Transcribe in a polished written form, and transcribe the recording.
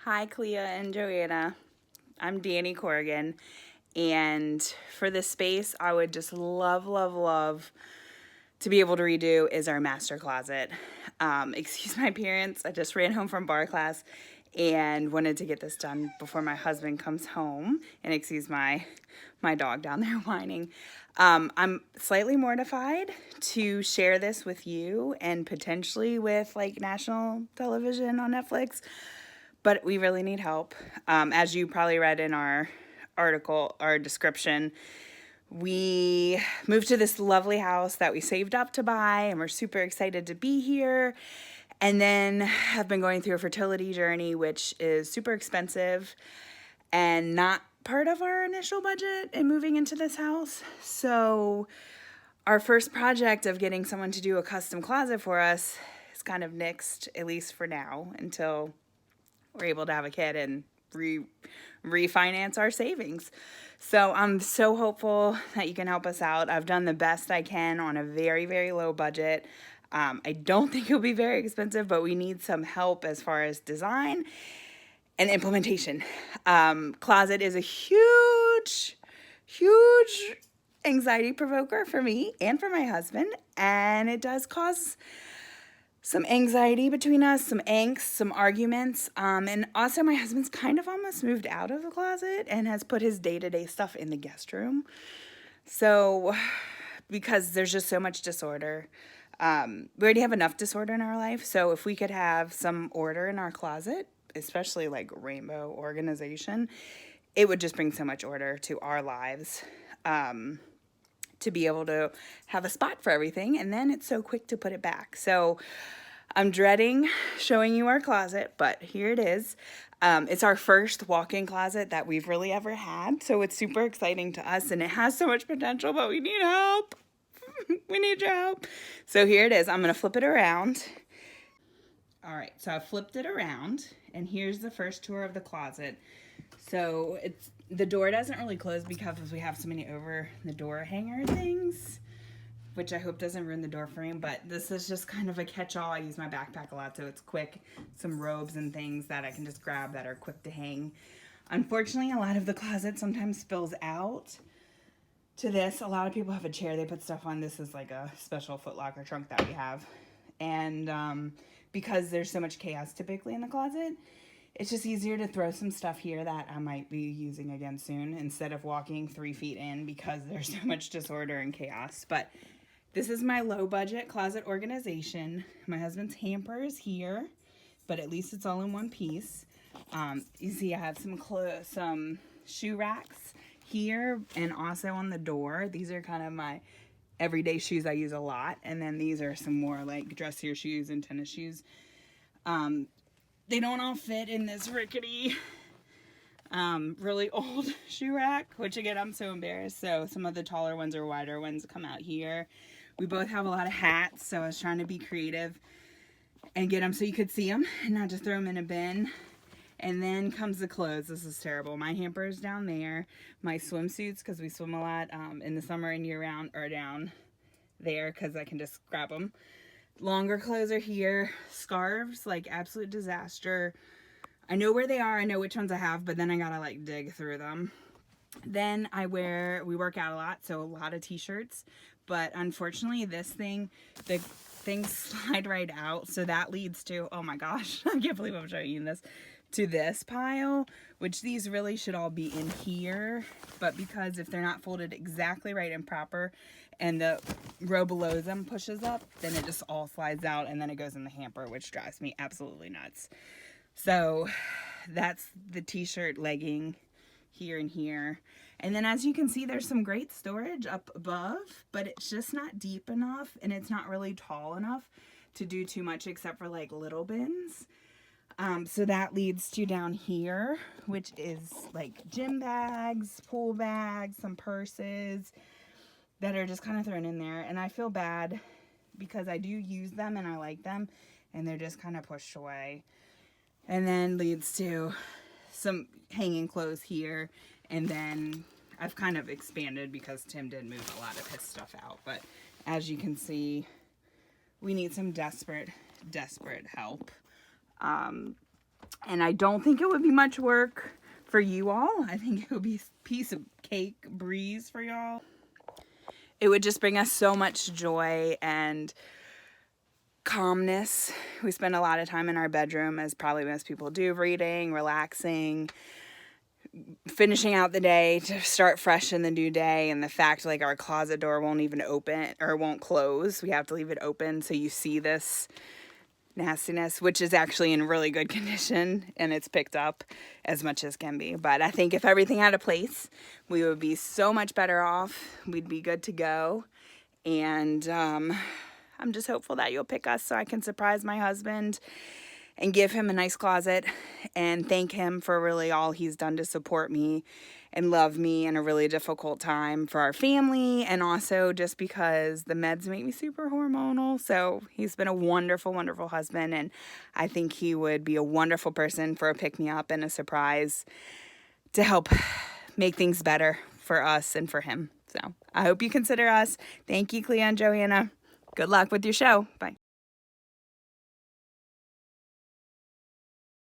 Hi, Clea and Joanna. I'm Danny Corrigan, and for this space, I would just love to be able to redo is our master closet. Excuse my appearance. I just ran home from bar class and wanted to get this done before my husband comes home. And excuse my dog down there whining. I'm slightly mortified to share this with you and potentially with like national television on Netflix, but we really need help. As you probably read in our article, our description, we moved to this lovely house that we saved up to buy, and we're super excited to be here. And then have been going through a fertility journey, which is super expensive and not part of our initial budget in moving into this house. So, our first project of getting someone to do a custom closet for us is kind of nixed, at least for now, until we're able to have a kid and refinance our savings. So I'm so hopeful that you can help us out. I've done the best I can on a very low budget. I don't think it'll be very expensive, but we need some help as far as design and implementation. Closet is a huge anxiety provoker for me and for my husband, and it does cause some anxiety between us, some angst, some arguments. And also my husband's kind of almost moved out of the closet and has put his day-to-day stuff in the guest room. So, because there's just so much disorder. We already have enough disorder in our life. So if we could have some order in our closet, especially like rainbow organization, it would just bring so much order to our lives. To be able to have a spot for everything, and then it's so quick to put it back. So I'm dreading showing you our closet, but here it is. It's our first walk-in closet that we've really ever had, so it's super exciting to us, and it has so much potential, but we need help. We need your help. So here it is. I'm going to flip it around. All right, so I flipped it around, and here's the first tour of the closet. So the door doesn't really close because we have so many over the door hanger things, which I hope doesn't ruin the door frame, but this is just kind of a catch-all. I use my backpack a lot, so it's quick. Some robes and things that I can just grab that are quick to hang. Unfortunately, a lot of the closet sometimes spills out to this. A lot of people have a chair they put stuff on. This is like a special Foot Locker trunk that we have. And because there's so much chaos typically in the closet, it's just easier to throw some stuff here that I might be using again soon instead of walking 3 feet in because there's so much disorder and chaos. But this is my low budget closet organization. My husband's hamper is here, but at least it's all in one piece. You see I have some shoe racks here and also on the door. These are kind of my everyday shoes I use a lot. And then these are some more like dressier shoes and tennis shoes. They don't all fit in this rickety, really old shoe rack, which again, I'm so embarrassed. So some of the taller ones or wider ones come out here. We both have a lot of hats, so I was trying to be creative and get them so you could see them and not just throw them in a bin. And then comes the clothes. This is terrible. My hamper is down there. My swimsuits, because we swim a lot in the summer and year-round, are down there because I can just grab them. Longer clothes are here. Scarves, like absolute disaster. I know where they are. I know which ones I have, but then I gotta like dig through them. Then we work out a lot, so a lot of t-shirts. But unfortunately, the things slide right out. So that leads to, oh my gosh, I can't believe I'm showing you this, to this pile, which these really should all be in here. But because if they're not folded exactly right and proper, and the row below them pushes up, then it just all slides out and then it goes in the hamper, which drives me absolutely nuts. So that's the t-shirt legging here and here. And then as you can see, there's some great storage up above, but it's just not deep enough and it's not really tall enough to do too much except for like little bins. So that leads to down here, which is like gym bags, pool bags, some purses that are just kind of thrown in there. And I feel bad because I do use them and I like them and they're just kind of pushed away. And then leads to some hanging clothes here. And then I've kind of expanded because Tim did move a lot of his stuff out. But as you can see, we need some desperate help. And I don't think it would be much work for you all. I think it would be a piece of cake breeze for y'all. It would just bring us so much joy and calmness. We spend a lot of time in our bedroom, as probably most people do, reading, relaxing, finishing out the day to start fresh in the new day. And the fact like our closet door won't even open or won't close, we have to leave it open so you see this nastiness, which is actually in really good condition and it's picked up as much as can be. But I think if everything had a place, we would be so much better off. We'd be good to go. And I'm just hopeful that you'll pick us so I can surprise my husband and give him a nice closet and thank him for really all he's done to support me and love me in a really difficult time for our family, and also just because the meds make me super hormonal. So he's been a wonderful, wonderful husband, and I think he would be a wonderful person for a pick-me-up and a surprise to help make things better for us and for him. So I hope you consider us. Thank you, Clea and Joanna. Good luck with your show. Bye.